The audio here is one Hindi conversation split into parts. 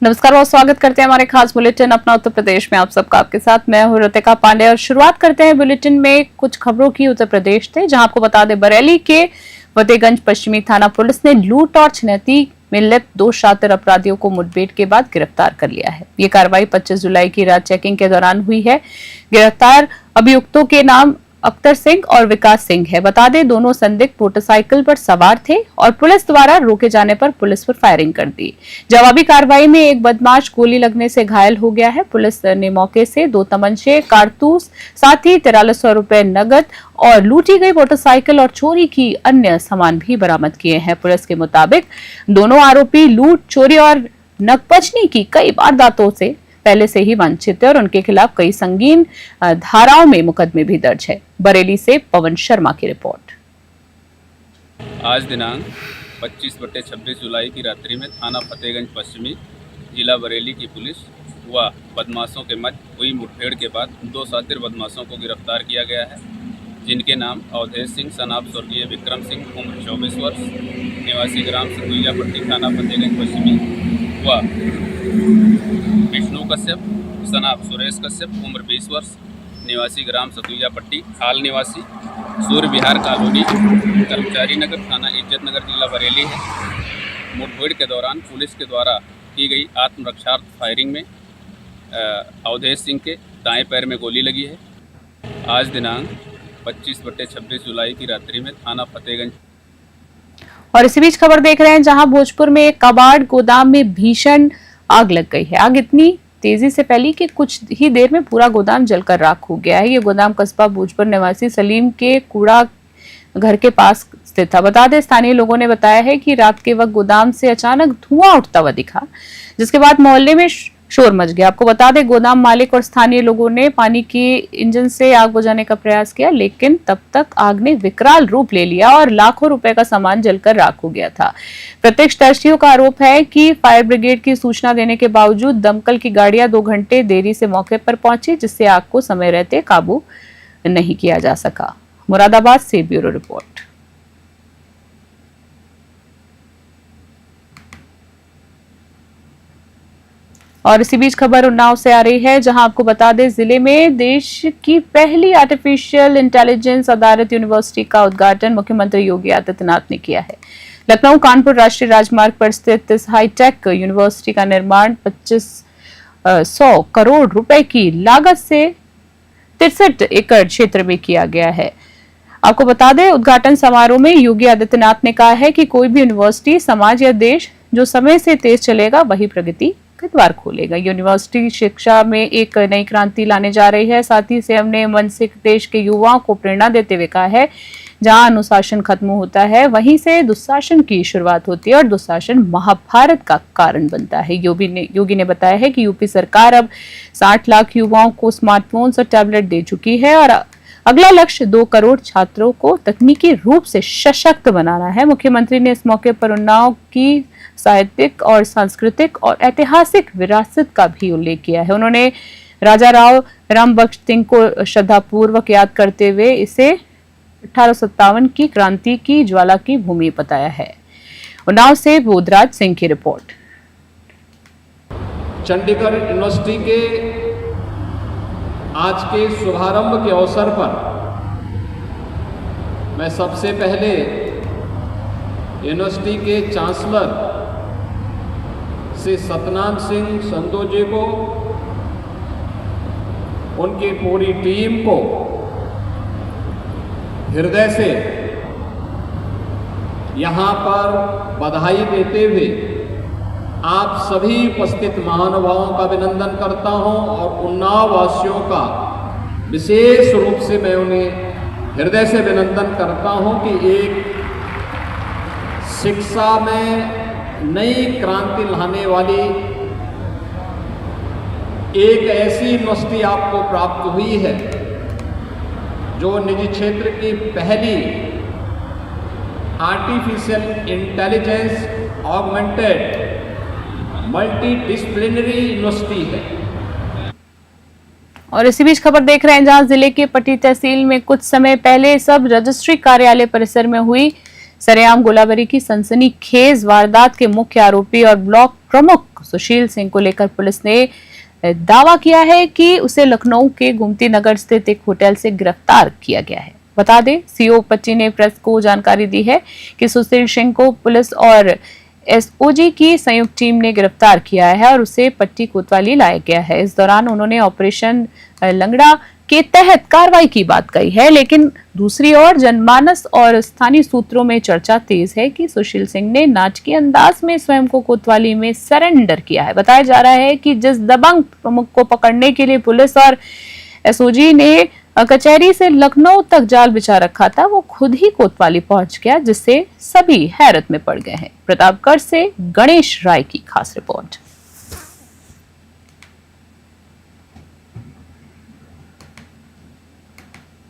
नमस्कार और स्वागत करते हैं हमारे खास बुलेटिन अपना उत्तर प्रदेश में। आप सबका आपके साथ मैं हूं ऋतिका पांडे और शुरुआत करते हैं बुलेटिन में कुछ खबरों की उत्तर प्रदेश से, जहां आपको बता दें बरेली के फतेहगंज पश्चिमी थाना पुलिस ने लूट और छिनैती में लिप्त 2 शातिर अपराधियों को मुठभेड़ के बाद गिरफ्तार कर लिया है। ये कार्रवाई 25 जुलाई की रात चेकिंग के दौरान हुई है। गिरफ्तार अभियुक्तों के नाम अख्तर सिंह और विकास सिंह है। बता दें दोनों संदिग्ध मोटरसाइकिल पर सवार थे और पुलिस द्वारा रोके जाने पर पुलिस पर फायरिंग कर दी। जवाबी कार्रवाई में एक बदमाश गोली लगने से घायल हो गया है। पुलिस ने मौके से 2 तमंचे, कारतूस, साथ ही 4300 रुपए नगद और लूटी गई मोटरसाइकिल और चोरी की अन्य सामान भी बरामद किए हैं। पुलिस के मुताबिक दोनों आरोपी लूट, चोरी और नकबजनी की कई वारदातों से पहले से ही वंचित है और उनके खिलाफ कई संगीन धाराओं में मुकदमे भी दर्ज है। बरेली से पवन शर्मा की रिपोर्ट। आज दिनांक 25/26 जुलाई की रात्रि में थाना फतेहगंज पश्चिमी जिला बरेली की पुलिस व बदमाशों के मध्य हुई मुठभेड़ के बाद 2 शातिर बदमाशों को गिरफ्तार किया गया है, जिनके नाम अवधेश सिंह सनाब स्वर्गीय विक्रम सिंह उम्र 24 वर्ष निवासी ग्राम सतुइया पट्टी थाना फतेहगंज पश्चिमी व विष्णु कश्यप सनाब सुरेश कश्यप उम्र 20 वर्ष निवासी ग्राम सतुइया पट्टी हाल निवासी सूर्य विहार कॉलोनी कर्मचारी नगर थाना इज्जत नगर जिला बरेली है। मुठभेड़ के दौरान पुलिस के द्वारा की गई आत्मरक्षार्थ फायरिंग में अवधेश सिंह के दाएं पैर में गोली लगी है। आज दिनांक 25/26 जुलाई की रात्रि में थाना फतेहगंज। और इसी बीच खबर देख रहे हैं जहां भोजपुर में एक कबाड़ गोदाम में भीषण आग लग गई है। आग इतनी तेजी से फैली कि कुछ ही देर में पूरा गोदाम जलकर राख हो गया है। ये गोदाम कस्बा भोजपुर निवासी सलीम के कूड़ा घर के पास स्थित था। बता दें स्थानीय लोगों ने बताया है कि रात के वक्त गोदाम से अचानक धुआं उठता हुआ दिखा, जिसके बाद मोहल्ले में शोर मच गया। आपको बता दें गोदाम मालिक और स्थानीय लोगों ने पानी के इंजन से आग बुझाने का प्रयास किया, लेकिन तब तक आग ने विकराल रूप ले लिया और लाखों रुपए का सामान जलकर राख हो गया था। प्रत्यक्षदर्शियों का आरोप है कि फायर ब्रिगेड की सूचना देने के बावजूद दमकल की गाड़ियां 2 घंटे देरी से मौके पर पहुंची, जिससे आग को समय रहते काबू नहीं किया जा सका। मुरादाबाद से ब्यूरो रिपोर्ट। और इसी बीच खबर उन्नाव से आ रही है, जहां आपको बता दें जिले में देश की पहली आर्टिफिशियल इंटेलिजेंस आधारित यूनिवर्सिटी का उद्घाटन मुख्यमंत्री योगी आदित्यनाथ ने किया है। लखनऊ कानपुर राष्ट्रीय राजमार्ग पर स्थित इस हाईटेक यूनिवर्सिटी का निर्माण 2500 करोड़ रुपए की लागत से 63 एकड़ क्षेत्र में किया गया है। आपको बता दें उद्घाटन समारोह में योगी आदित्यनाथ ने कहा है कि कोई भी यूनिवर्सिटी, समाज या देश जो समय से तेज चलेगा वही प्रगति का द्वार खोलेगा। यूनिवर्सिटी शिक्षा में एक नई क्रांति लाने जा रही है। साथ ही से हमने मन से देश के युवाओं को प्रेरणा देते हुए कहा है, जहां अनुशासन खत्म होता है वहीं से दुशासन की शुरुआत होती है और दुशासन महाभारत का कारण बनता है। योगी ने बताया है कि यूपी सरकार अब 60 लाख युवाओं को स्मार्टफोन्स और टैबलेट दे चुकी है और अगला लक्ष्य 2 करोड़ छात्रों को तकनीकी रूप से सशक्त बनाना है। मुख्यमंत्री ने इस मौके पर उन्नाव की साहित्यिक और सांस्कृतिक और ऐतिहासिक विरासत का भी उल्लेख किया है। उन्होंने राजा राव रामबख्श सिंह को श्रद्धापूर्वक याद करते हुए इसे 1857 की क्रांति की ज्वाला की भूमि बताया है। उन्नाव से बोधराज सिंह की रिपोर्ट। चंडीगढ़ यूनिवर्सिटी के आज के शुभारंभ के अवसर पर मैं सबसे पहले यूनिवर्सिटी के चांसलर श्री सतनाम सिंह संधू जी को, उनकी पूरी टीम को हृदय से यहाँ पर बधाई देते हुए आप सभी उपस्थित महानुभावों का अभिनंदन करता हूं और उन्नाव वासियों का विशेष रूप से मैं उन्हें हृदय से अभिनंदन करता हूं कि एक शिक्षा में नई क्रांति लाने वाली एक ऐसी यूनिवर्सिटी आपको प्राप्त हुई है जो निजी क्षेत्र की पहली artificial intelligence augmented multi disciplinary university है। और इसी बीच खबर देख रहे हैं, जहां जिले के पट्टी तहसील में कुछ समय पहले सब रजिस्ट्री कार्यालय परिसर में हुई सरेआम गोलाबारी की सनसनीखेज वारदात के मुख्य आरोपी और ब्लॉक प्रमुख सुशील सिंह को लेकर पुलिस ने दावा किया है कि उसे लखनऊ के गोमती नगर स्थित एक होटल से गिरफ्तार किया गया है। बता दें, सीओ पट्टी ने प्रेस को जानकारी दी है कि सुशील सिंह को पुलिस और एसओजी की संयुक्त टीम ने गिरफ्तार किया है और उसे पट्टी कोतवाली लाया गया है। इस दौरान उन्होंने ऑपरेशन लंगड़ा के तहत कार्रवाई की बात कही है, लेकिन दूसरी ओर जनमानस और स्थानीय सूत्रों में चर्चा तेज है कि सुशील सिंह ने नाटकीय अंदाज में स्वयं को कोतवाली में सरेंडर किया है। बताया जा रहा है कि जिस दबंग प्रमुख को पकड़ने के लिए पुलिस और एसओजी ने कचहरी से लखनऊ तक जाल बिछा रखा था, वो खुद ही कोतवाली पहुंच गया, जिससे सभी हैरत में पड़ गए हैं। प्रतापगढ़ से गणेश राय की खास रिपोर्ट।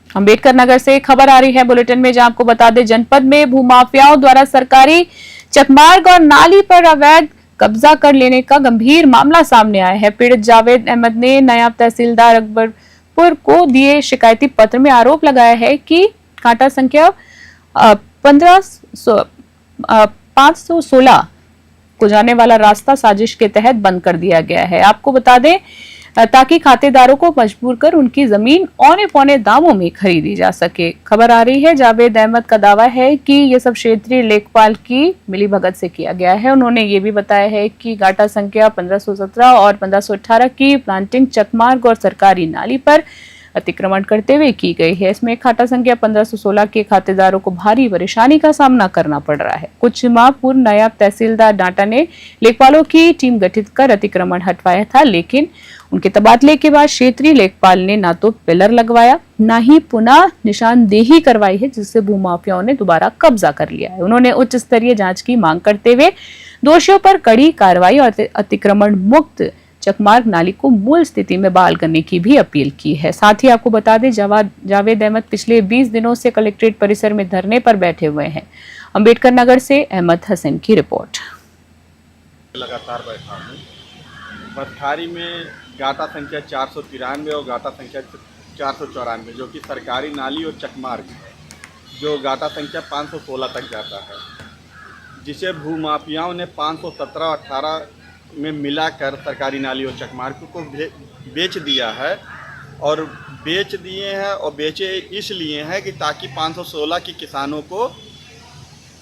अंबेडकर नगर से खबर आ रही है बुलेटिन में, जहां आपको बता दें, जनपद में भूमाफियाओं द्वारा सरकारी चकमार्ग और नाली पर अवैध कब्जा कर लेने का गंभीर मामला सामने आया है। पीड़ित जावेद अहमद ने नायब तहसीलदार अकबरपुर को दिए शिकायती पत्र में आरोप लगाया है कि कांटा संख्या 516 को जाने वाला रास्ता साजिश के तहत बंद कर दिया गया है। आपको बता दें, ताकि खातेदारों को मजबूर कर उनकी जमीन औने पौने दामों में खरीदी जा सके। खबर आ रही है, जावेद अहमद का दावा है कि यह सब क्षेत्रीय लेखपाल की मिलीभगत से किया गया है। उन्होंने ये भी बताया है कि गाटा संख्या 1517 और 1518 की प्लांटिंग चकमार्ग और सरकारी नाली पर अतिक्रमण करते हुए की गई है। इसमें खाता संख्या 1516 के खातेदारों को भारी परेशानी का सामना करना पड़ रहा है। कुछ माह पूर्व नायब तहसीलदार डाटा ने लेखपालों की टीम गठित कर अतिक्रमण हटवाया था, लेकिन उनके तबादले के बाद क्षेत्रीय लेखपाल ने ना तो पिलर लगवाया, ना ही पुनः निशानदेही करवाई है, जिससे भूमाफियाओं ने दोबारा कब्जा कर लिया है। उन्होंने उच्च स्तरीय जांच की मांग करते हुए दोषियों पर कड़ी कार्रवाई और अतिक्रमण मुक्त चकमार्ग नाली को मूल स्थिति में बहाल करने की भी अपील की है। साथ ही आपको बता दें, जावेद अहमद पिछले 20 दिनों से कलेक्ट्रेट परिसर में धरने पर बैठे हुए हैं। अंबेडकर नगर से अहमद हसन की रिपोर्ट। लगातार बैठा हूँ। बसखारी में गाटा संख्या 493 और गाटा संख्या 494, जो कि सरकारी नाली और चकमार्ग है, जो गाटा संख्या 516 तक जाता है, जिसे भूमाफियाओं ने 517 और 18 में मिलाकर सरकारी नाली और चकमार्ग को बेच दिया है। और बेच दिए हैं, और बेचे इसलिए हैं कि ताकि 516 के किसानों को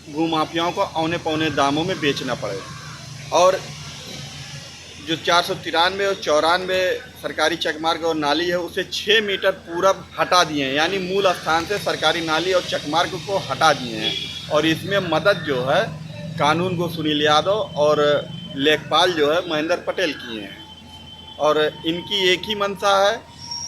भूमाफियाओं को औने पौने दामों में बेचना पड़े। और जो 493 और 94 सरकारी चकमार्ग और नाली है, उसे 6 मीटर पूरब हटा दिए हैं, यानी मूल स्थान से सरकारी नाली और चकमार्ग को हटा दिए हैं। और इसमें मदद जो है कानून को सुनील यादव और लेखपाल जो है महेंद्र पटेल किए हैं। और इनकी एक ही मंशा है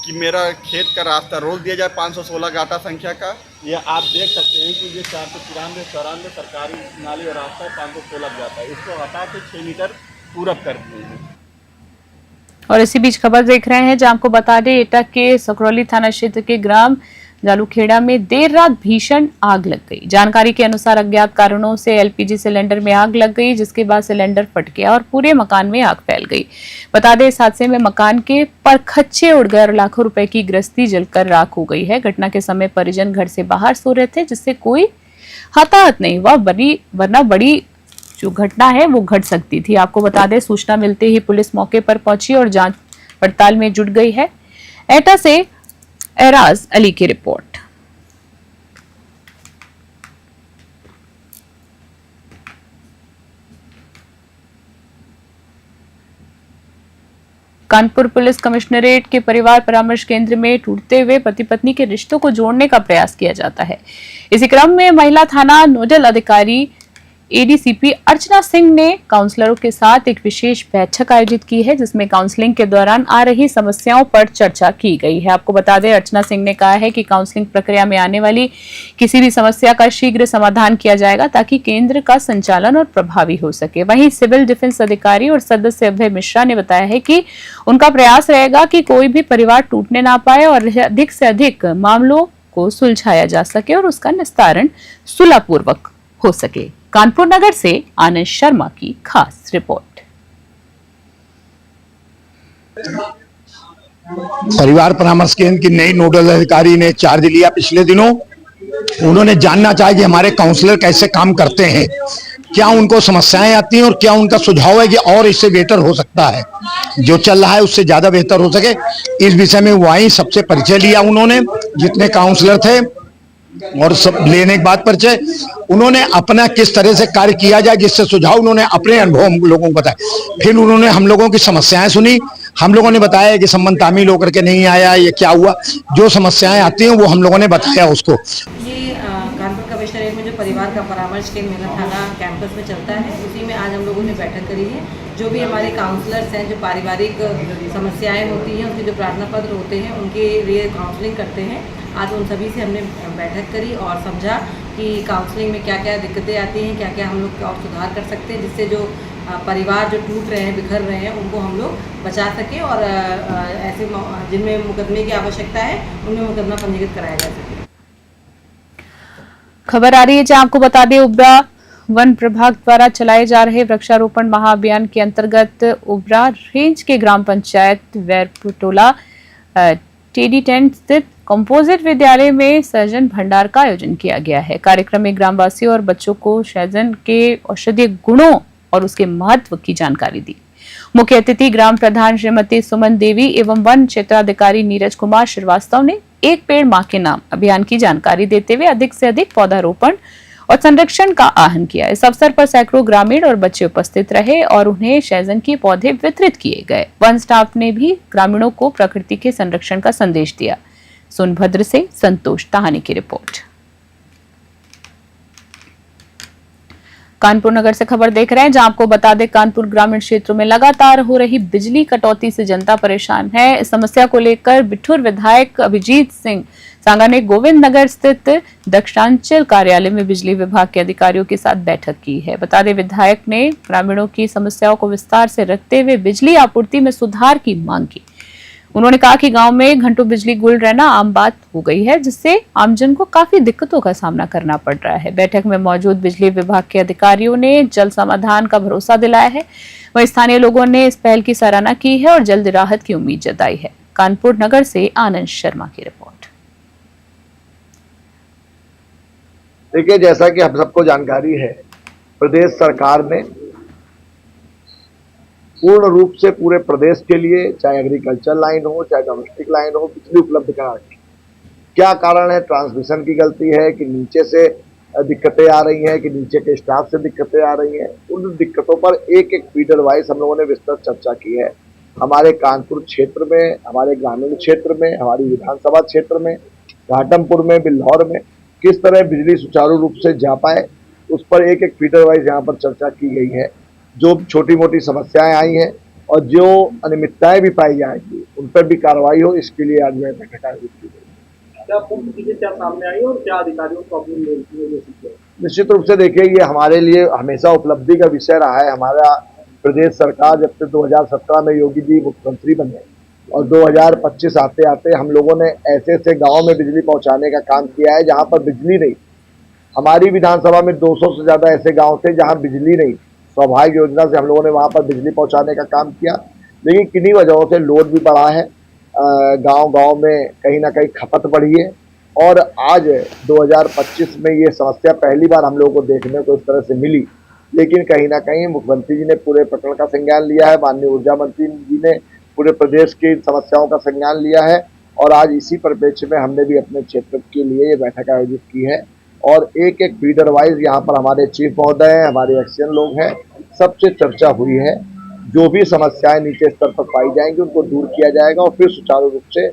कि मेरा खेत का रास्ता रोक दिया जाए 516 गाटा संख्या का। यह आप देख सकते हैं कि ये 493-94 सरकारी नाली और रास्ता 516 जाता है, इसको हटा के 6 मीटर पूरब कर दिए हैं। और इसी बीच खबर देख रहे हैं, जहां आपको बता दें, एटा के सकरौली थाना क्षेत्र के ग्राम जालूखेड़ा में देर रात भीषण आग लग गई। जानकारी के अनुसार अज्ञात कारणों से एलपीजी सिलेंडर में आग लग गई, जिसके बाद सिलेंडर फट गया और पूरे मकान में आग फैल गई। बता दें, इस हादसे में मकान के परखच्चे उड़ गए और लाखों रुपए की गृहस्थी जलकर राख हो गई है। घटना के समय परिजन घर से बाहर सो रहे थे, जिससे कोई हताहत नहीं हुआ, वरना बड़ी जो घटना है वो घट सकती थी। आपको बता दें, सूचना मिलते ही पुलिस मौके पर पहुंची और जांच पड़ताल में जुट गई है। एटा से एराज अली की रिपोर्ट। कानपुर पुलिस कमिश्नरेट के परिवार परामर्श केंद्र में टूटते हुए पति पत्नी के रिश्तों को जोड़ने का प्रयास किया जाता है। इसी क्रम में महिला थाना नोडल अधिकारी एडीसीपी अर्चना सिंह ने काउंसलरों के साथ एक विशेष बैठक आयोजित की है, जिसमें काउंसलिंग के दौरान आ रही समस्याओं पर चर्चा की गई है। आपको बता दें, अर्चना सिंह ने कहा है कि काउंसलिंग प्रक्रिया में आने वाली किसी भी समस्या का शीघ्र समाधान किया जाएगा, ताकि केंद्र का संचालन और प्रभावी हो सके। वहीं सिविल डिफेंस अधिकारी और सदस्य अभय मिश्रा ने बताया है कि उनका प्रयास रहेगा कि कोई भी परिवार टूटने ना पाए और अधिक से अधिक मामलों को सुलझाया जा सके और उसका निस्तारण सुलभपूर्वक हो सके। कानपुर नगर से आनंद शर्मा की खास रिपोर्ट। परिवार परामर्श केंद्र की नई नोडल अधिकारी ने चार्ज लिया पिछले दिनों। उन्होंने जानना चाहा कि हमारे काउंसलर कैसे काम करते हैं, क्या उनको समस्याएं आती हैं और क्या उनका सुझाव है कि और इससे बेहतर हो सकता है, जो चल रहा है उससे ज्यादा बेहतर हो सके। इस विषय में वहीं सबसे परिचय लिया उन्होंने, जितने काउंसलर थे, और सब लेने के बाद परिचय उन्होंने अपना किस तरह से कार्य किया जाए, जिससे सुझाव उन्होंने अपने अनुभव हम लोगों को बताए। फिर उन्होंने हम लोगों की समस्याएं सुनी, हम लोगों ने बताया कि संबंध तामील होकर के नहीं आया, ये क्या हुआ, जो समस्याएं आती हैं वो हम लोगों ने बताया उसको। ये कानपुर कमिश्नरेट में जो परिवार का परामर्श केंद्र मेरा थाना कैंपस में चलता है, उसी में आज हम लोगों ने बैठक करी है। जो भी हमारे काउंसलर्स हैं, जो पारिवारिक समस्याएं होती हैं, उनके जो प्रार्थना पत्र होते हैं, उनके लिए काउंसलिंग करते हैं। आज उन सभी से हमने बैठक करी और समझा कि काउंसलिंग में क्या क्या दिक्कतें आती हैं, क्या क्या हम लोग और सुधार कर सकते हैं, जिससे जो परिवार जो टूट रहे हैं, बिखर रहे हैं, उनको हम लोग बचा सकें और ऐसे जिनमें मुकदमे की आवश्यकता है उनमें मुकदमा पंजीकृत कराया जा सके। खबर आ रही है जहां आपको बता दें, उब्रा वन प्रभाग द्वारा चलाए जा रहे वृक्षारोपण महाअभियान के अंतर्गत उब्रा रेंज के ग्राम पंचायत वैरपुटोला टेडी टेंट स्थित कंपोजिट विद्यालय में सहजन भंडार का आयोजन किया गया है। कार्यक्रम में ग्रामवासियों और बच्चों को सहजन के औषधीय गुणों और उसके महत्व की जानकारी दी। मुख्य अतिथि ग्राम प्रधान श्रीमती सुमन देवी एवं वन क्षेत्राधिकारी नीरज कुमार श्रीवास्तव ने एक पेड़ मां के नाम अभियान की जानकारी देते हुए अधिक से अधिक पौधारोपण और संरक्षण का आह्वान किया। इस अवसर पर सैकड़ों ग्रामीण और बच्चे उपस्थित रहे और उन्हें सहजन के पौधे वितरित किए गए। वन स्टाफ ने भी ग्रामीणों को प्रकृति के संरक्षण का संदेश दिया। सोनभद्र से संतोष ताहानी की रिपोर्ट। कानपुर नगर से खबर देख रहे हैं, जहां आपको बता दें, कानपुर ग्रामीण क्षेत्रों में लगातार हो रही बिजली कटौती से जनता परेशान है। इस समस्या को लेकर बिठूर विधायक अभिजीत सिंह सांगा ने गोविंद नगर स्थित दक्षिणांचल कार्यालय में बिजली विभाग के अधिकारियों के साथ बैठक की है। बता दें, विधायक ने ग्रामीणों की समस्याओं को विस्तार से रखते हुए बिजली आपूर्ति में सुधार की मांग की। उन्होंने कहा कि गांव में घंटों बिजली गुल रहना आम बात हो गई है, जिससे आमजन को काफी दिक्कतों का सामना करना पड़ रहा है। बैठक में मौजूद बिजली विभाग के अधिकारियों ने जल्द समाधान का भरोसा दिलाया है। वहीं स्थानीय लोगों ने इस पहल की सराहना की है और जल्द राहत की उम्मीद जताई है। कानपुर नगर से आनंद शर्मा की रिपोर्ट। देखिए, जैसा कि हम सबको जानकारी है, प्रदेश सरकार ने पूर्ण रूप से पूरे प्रदेश के लिए, चाहे एग्रीकल्चर लाइन हो चाहे डोमेस्टिक लाइन हो, बिजली उपलब्ध करा रही है। क्या कारण है? ट्रांसमिशन की गलती है कि नीचे से दिक्कतें आ रही हैं कि नीचे के स्टाफ से दिक्कतें आ रही हैं? उन दिक्कतों पर एक एक फीडर वाइज हम लोगों ने विस्तृत चर्चा की है। हमारे कानपुर क्षेत्र में, हमारे ग्रामीण क्षेत्र में, हमारी विधानसभा क्षेत्र में, घाटमपुर में, बिल्हौर में किस तरह बिजली सुचारू रूप से जा पाए, उस पर एक एक फीडर वाइज यहाँ पर चर्चा की गई है। जो छोटी मोटी समस्याएं आई हैं और जो अनियमितताएं भी पाई जाएंगी, उन पर भी कार्रवाई हो, इसके लिए आज मैं बैठक आयोजित की गई। क्या चीजें क्या सामने आई और क्या अधिकारियों को अपनी निश्चित रूप से देखिए, ये हमारे लिए हमेशा उपलब्धि का विषय रहा है। हमारा प्रदेश सरकार जब से 2017 में योगी जी मुख्यमंत्री बने और 2025 आते आते हम लोगों ने ऐसे ऐसे गाँव में बिजली पहुँचाने का काम किया है जहाँ पर बिजली नहीं। हमारी विधानसभा में 200 से ज़्यादा ऐसे गाँव थे जहाँ बिजली नहीं। सौभाग्य योजना से हम लोगों ने वहाँ पर बिजली पहुँचाने का काम किया, लेकिन किन्हीं वजहों से लोड भी बढ़ा है, गांव-गांव में कहीं ना कहीं खपत बढ़ी है। और आज 2025 में ये समस्या पहली बार हम लोगों को देखने को इस तरह से मिली, लेकिन कहीं ना कहीं मुख्यमंत्री जी ने पूरे प्रकरण का संज्ञान लिया है, माननीय ऊर्जा मंत्री जी ने पूरे प्रदेश की समस्याओं का संज्ञान लिया है और आज इसी परिप्रेक्ष्य में हमने भी अपने क्षेत्र के लिए ये बैठक आयोजित की है। और एक एक फीडर वाइज यहाँ पर हमारे चीफ महोदय हैं, हमारे एक्शन लोग हैं, सबसे चर्चा हुई है। जो भी समस्याएं नीचे स्तर पर पाई जाएंगी उनको दूर किया जाएगा और फिर सुचारू रूप से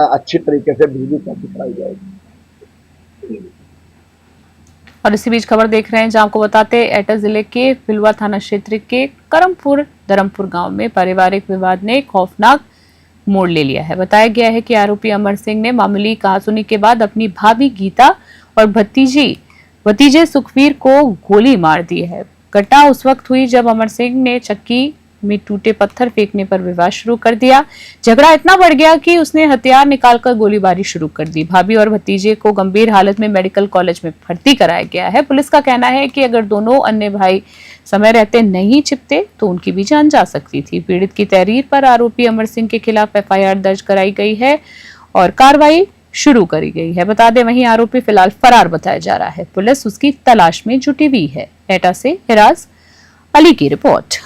अच्छी तरीके से बिजली उपलब्ध कराई जाएगी। और इसी बीच खबर देख रहे हैं, जहां आपको बताते हैं, एटा जिले के फिलवा थाना क्षेत्र के करमपुर धरमपुर गांव में पारिवारिक विवाद ने खौफनाक मोड़ ले लिया है। बताया गया है कि आरोपी अमर सिंह ने मामूली कहासुनी के बाद अपनी भाभी गीता और भतीजे सुखवीर को गोली मार दी है। घटना उस वक्त हुई जब अमर सिंह ने चक्की में टूटे पत्थर फेंकने पर विवाद शुरू कर दिया। झगड़ा इतना बढ़ गया कि उसने हथियार निकालकर गोलीबारी शुरू कर दी। भाभी और भतीजे को गंभीर हालत में मेडिकल कॉलेज में भर्ती कराया गया है। पुलिस का कहना है कि अगर दोनों अन्य भाई समय रहते नहीं छिपते तो उनकी भी जान जा सकती थी। पीड़ित की तहरीर पर आरोपी अमर सिंह के खिलाफ FIR दर्ज कराई गई है और कार्रवाई शुरू करी गई है। बता दें, वहीं आरोपी फिलहाल फरार बताया जा रहा है। पुलिस उसकी तलाश में जुटी हुई है। एटा से हिराज अली की रिपोर्ट।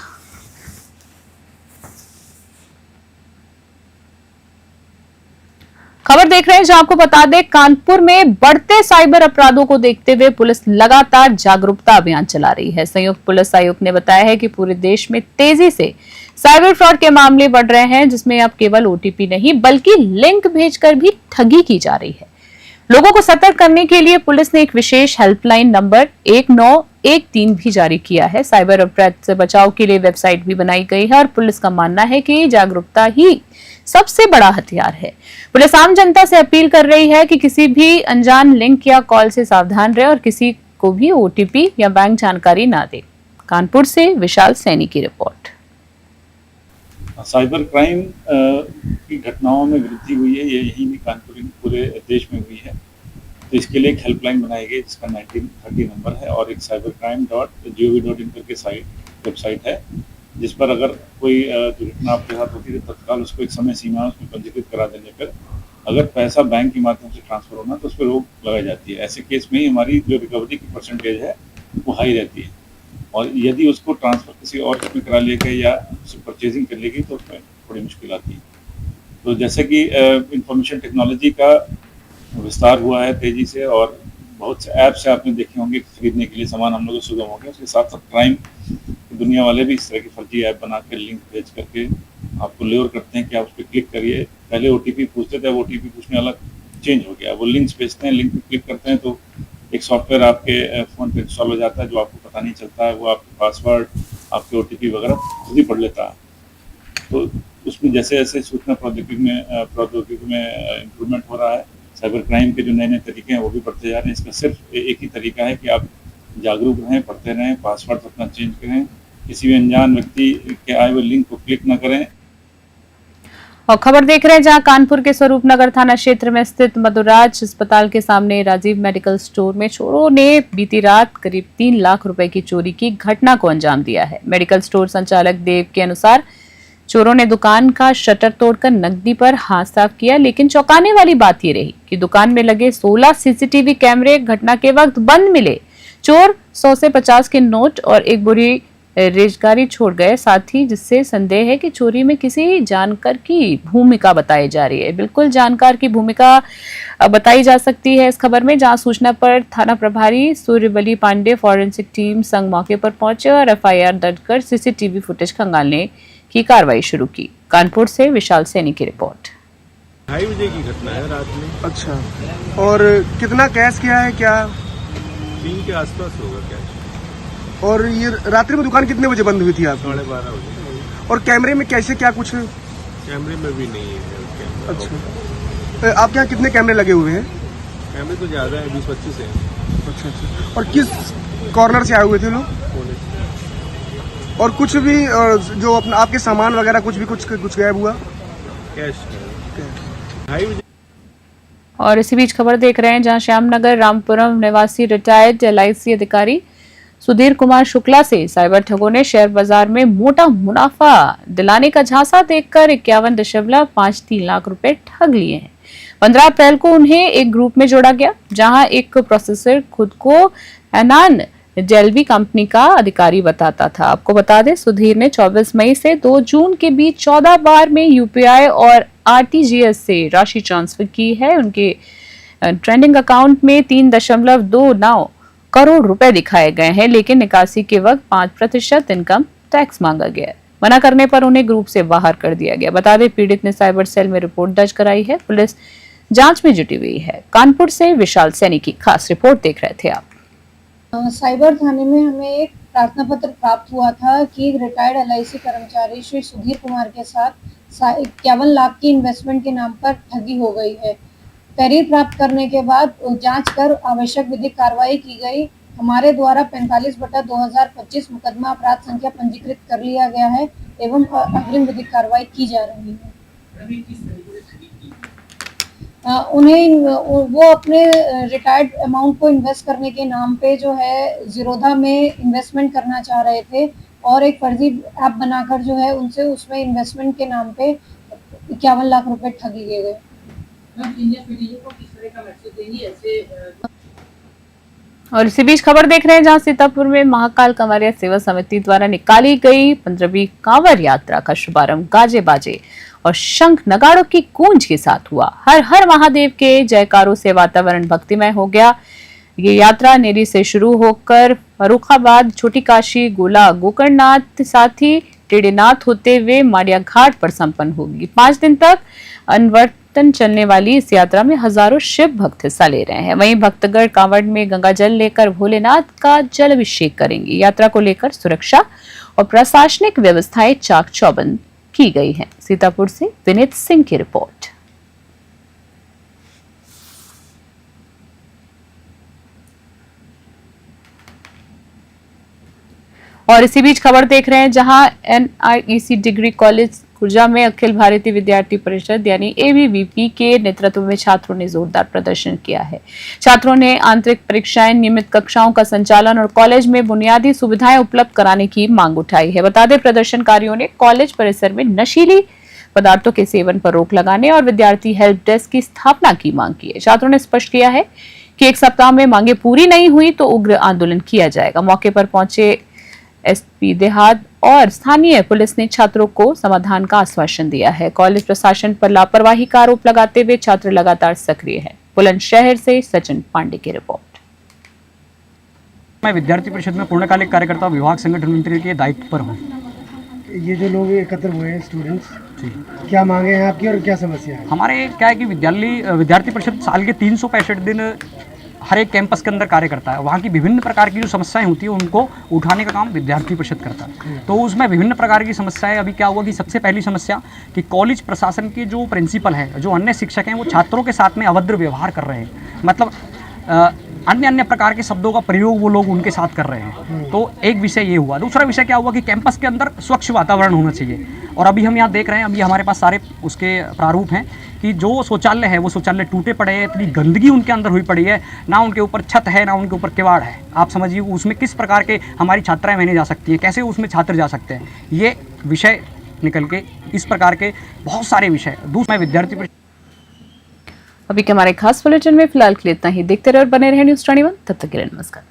खबर देख रहे हैं जहां आपको बता दें, कानपुर में बढ़ते साइबर अपराधों को देखते हुए पुलिस लगातार जागरूकता अभियान चला रही है। संयुक्त पुलिस आयुक्त ने बताया है कि पूरे देश में तेजी से साइबर फ्रॉड के मामले बढ़ रहे हैं, जिसमें अब केवल ओटीपी नहीं बल्कि लिंक भेजकर भी ठगी की जा रही है। लोगों को सतर्क करने के लिए पुलिस ने एक विशेष हेल्पलाइन नंबर 1913 भी जारी किया है। साइबर अपराध से बचाव के लिए वेबसाइट भी बनाई गई है और पुलिस का मानना है कि जागरूकता ही सबसे बड़ा हथियार है। पुलिस आम जनता से अपील कर रही है कि किसी भी अनजान लिंक या कॉल से सावधान रहे और किसी को भी ओटीपी या बैंक जानकारी ना दे। कानपुर से विशाल सैनी की रिपोर्ट। साइबर क्राइम की घटनाओं में वृद्धि हुई है, ये यही नहीं कानपुर पूरे देश में हुई है। तो इसके लिए एक हेल्पलाइन बनाई गई जिसका 1930 नंबर है और एक cybercrime.gov.in करके वेबसाइट है, जिस पर अगर कोई दुर्घटना आपके साथ होती है तो तत्काल उसको एक समय सीमा उसमें पंजीकृत करा देने पर अगर पैसा बैंक के माध्यम से ट्रांसफर होना तो उस पर रोक लगाई जाती है। ऐसे केस में ही हमारी जो रिकवरी की परसेंटेज है वो हाई रहती है और यदि उसको ट्रांसफर किसी और में करा लिया गया या उसे परचेजिंग कर ली गई तो उसमें थोड़ी मुश्किल आती है। तो जैसे कि इंफॉर्मेशन टेक्नोलॉजी का विस्तार हुआ है तेजी से और बहुत से ऐप्स आपने देखे होंगे खरीदने के लिए सामान हम लोग को सुगम हो गया। उसके साथ साथ क्राइम दुनिया वाले भी इस तरह की फर्जी ऐप बना कर लिंक भेज करके आपको ल्योर करते हैं कि आप उस पर क्लिक करिए। पहले ओटीपी पूछते थे, अब ओटीपी पूछने वाला चेंज हो गया। वो लिंक्स भेजते हैं, लिंक पे क्लिक करते हैं तो एक सॉफ्टवेयर आपके फ़ोन पे इंस्टॉल हो जाता है जो आपको पता नहीं चलता है। वो आपके पासवर्ड, आपके ओटीपी वगैरह खुद ही पढ़ लेता है। तो उसमें जैसे जैसे सूचना प्रौद्योगिकी में इम्प्रूवमेंट हो रहा है, साइबर क्राइम के जो नए नए तरीके हैं वो भी बढ़ते जा रहे हैं। इसका सिर्फ एक ही तरीका है कि आप जागरूक रहें, पढ़ते रहें, पासवर्ड अपना चेंज करें, किसी भी अनजान व्यक्ति के आए हुए लिंक को क्लिक न करें। और खबर देख रहे हैं जहां कानपुर के स्वरूप नगर थाना क्षेत्र में स्थित मधुराज अस्पताल के सामने राजीव मेडिकल स्टोर में चोरों ने बीती रात करीब 3 लाख रुपए की चोरी की घटना को अंजाम दिया है। मेडिकल स्टोर संचालक देव के अनुसार चोरों ने दुकान का शटर तोड़कर नकदी पर हाथ साफ किया, लेकिन चौंकाने वाली बात ये रही कि दुकान में लगे 16 सीसीटीवी कैमरे घटना के वक्त बंद मिले। चोर 100 से 50 के नोट और एक बोरी रेजगारी छोड़ गए, साथ ही जिससे संदेह है कि चोरी में किसी जानकार की भूमिका बताई जा रही है। बिल्कुल जानकार की भूमिका बताई जा सकती है इस खबर में, जहां सूचना पर थाना प्रभारी सूर्यबली पांडे फॉरेंसिक टीम संग मौके पर पहुंचे और एफआईआर दर्ज कर सीसीटीवी फुटेज खंगालने की कार्रवाई शुरू की। कानपुर से विशाल सैनी की रिपोर्ट। 2:30 बजे की घटना है रात में। अच्छा, और कितना कैश किया है? क्या 3 के आसपास होगा कैश। और ये रात्रि में दुकान कितने बजे बंद हुई थी आप? 12:30 बजे। और कैमरे में कैसे क्या कुछ? कैमरे में भी नहीं है। अच्छा, आपके यहाँ कितने कैमरे लगे हुए हैं? कैमरे तो ज्यादा है, 20-25 है। अच्छा अच्छा। और किस कॉर्नर से आए हुए थे लोग? और कुछ भी जो अपना आपके सामान वगैरह कुछ गायब हुआ? कैश 2:30 बजे। और इसी बीच खबर देख रहे हैं जहां श्यामनगर रामपुरम निवासी रिटायर्ड LIC अधिकारी सुधीर कुमार शुक्ला से साइबर ठगों ने शेयर बाजार में मोटा मुनाफा दिलाने का झांसा देकर 51.53 लाख रुपए ठग लिए हैं। 15 अप्रैल को उन्हें एक ग्रुप में जोड़ा गया, जहां एक प्रोसेसर खुद को एनान जेलवी कंपनी का अधिकारी बताता था। आपको बता दें, सुधीर ने 24 मई से 2 जून के बीच 14 बार में UPI और RTGS से राशि ट्रांसफर की है। उनके ट्रेंडिंग अकाउंट में 3.29 करोड़ रुपए दिखाए गए हैं, लेकिन निकासी के वक्त 5% इनकम टैक्स मांगा गया। मना करने पर उन्हें ग्रुप से बाहर कर दिया गया। बता दें, पीड़ित ने साइबर सेल में रिपोर्ट दर्ज कराई है। पुलिस जांच में जुटी हुई है। कानपुर से विशाल सैनी की खास रिपोर्ट देख रहे थे आप। साइबर थाने में हमें एक प्रार्थना पत्र प्राप्त हुआ था कि एक रिटायर्ड LIC कर्मचारी श्री सुधीर कुमार के साथ 51 लाख की इन्वेस्टमेंट के नाम पर ठगी हो गई है। तहरीर प्राप्त करने के बाद जांच कर आवश्यक विधिक कार्रवाई की गई। हमारे द्वारा 45/2025 मुकदमा अपराध संख्या पंजीकृत कर लिया गया है एवं अग्रिम विधिक कार्रवाई की जा रही है। वो अपने रिटायर्ड अमाउंट को इन्वेस्ट करने के नाम पे जो है जीरोधा में इन्वेस्टमेंट करना चाह रहे थे और एक फर्जी ऐप बनाकर जो है उनसे उसमें इन्वेस्टमेंट के नाम पे 51 लाख रुपए ठगी गए। 。 को किस तरह का मैसेज देंगी ऐसे? 。 । । । । । । । । । । । । । । । । । । । । । । । । । । । । । । । । । । । । । । । । । । और इसी बीच खबर देख रहे हैं जहां सीतापुर में महाकाल कंवरिया सेवा समिति द्वारा निकाली गई 15वीं कांवड़ यात्रा का शुभारंभ गाजे बाजे और शंख नगाड़ों की गूंज के साथ हुआ। हर हर महादेव के जयकारों से वातावरण भक्तिमय हो गया। ये यात्रा नेरी से शुरू होकर फर्रुखाबाद, छोटी काशी, गोला, गोकर्णनाथ, साथ ही टेढ़ेनाथ होते हुए माड़िया घाट पर संपन्न होगी। 5 दिन तक अनवरतन चलने वाली इस यात्रा में हजारों शिव भक्त हिस्सा ले रहे हैं। वहीं भक्तगण कांवड़ में गंगा जल लेकर भोलेनाथ का जल अभिषेक करेंगे। यात्रा को लेकर सुरक्षा और प्रशासनिक व्यवस्थाएं चाक चौबंद की गई हैं। सीतापुर से विनीत सिंह की रिपोर्ट। और इसी बीच खबर देख रहे हैं जहां NIEC डिग्री कॉलेज खुर्जा में अखिल भारतीय विद्यार्थी परिषद यानी ABVP के नेतृत्व में छात्रों ने जोरदार प्रदर्शन किया है। छात्रों ने आंतरिक परीक्षाएं, नियमित कक्षाओं का संचालन और कॉलेज में बुनियादी सुविधाएं उपलब्ध कराने की मांग उठाई है। बता दें, प्रदर्शनकारियों ने कॉलेज परिसर में नशीली पदार्थों के सेवन पर रोक लगाने और विद्यार्थी हेल्प डेस्क की स्थापना की मांग की है। छात्रों ने स्पष्ट किया है कि 1 सप्ताह में मांगे पूरी नहीं हुई तो उग्र आंदोलन किया जाएगा। मौके पर पहुंचे SP देहात और स्थानीय पुलिस ने छात्रों को समाधान का आश्वासन दिया है। कॉलेज प्रशासन पर लापरवाही का आरोप लगाते हुए छात्र लगातार सक्रिय है। बुलंदशहर से सचिन पांडे की रिपोर्ट। मैं विद्यार्थी परिषद में पूर्णकालिक कार्यकर्ता विभाग संगठन मंत्री के दायित्व पर हूँ। ये जो लोग एकत्र हुए हैं स्टूडेंट्स, क्या मांगे हैं आपकी और क्या समस्या है? हमारे क्या है कि विद्यार्थी परिषद साल के 365 दिन हर एक कैंपस के अंदर कार्य करता है। वहाँ की विभिन्न प्रकार की जो समस्याएं होती है उनको उठाने का काम विद्यार्थी परिषद करता है। तो उसमें विभिन्न प्रकार की समस्याएं, अभी क्या हुआ कि सबसे पहली समस्या कि कॉलेज प्रशासन के जो प्रिंसिपल हैं, जो अन्य शिक्षक हैं, वो छात्रों के साथ में अभद्र व्यवहार कर रहे हैं। मतलब अन्य प्रकार के शब्दों का प्रयोग वो लोग उनके साथ कर रहे हैं। तो एक विषय ये हुआ। दूसरा विषय क्या हुआ कि कैंपस के अंदर स्वच्छ वातावरण होना चाहिए। और अभी हम यहाँ देख रहे हैं, अभी हमारे पास सारे उसके प्रारूप हैं कि जो शौचालय है वो शौचालय टूटे पड़े हैं, इतनी गंदगी उनके अंदर हुई पड़ी है, ना उनके ऊपर छत है, ना उनके ऊपर किवाड़ है। आप समझिए उसमें किस प्रकार के हमारी छात्राएं रहने जा सकती हैं, कैसे उसमें छात्र जा सकते हैं। ये विषय निकल के इस प्रकार के बहुत सारे विषय। दूसरा विद्यार्थी अभी के हमारे खास बुलेटिन में फिलहाल के लिए इतना ही। देखते रहे और बने रहे न्यूज़ 21। तब तक के लिए नमस्कार।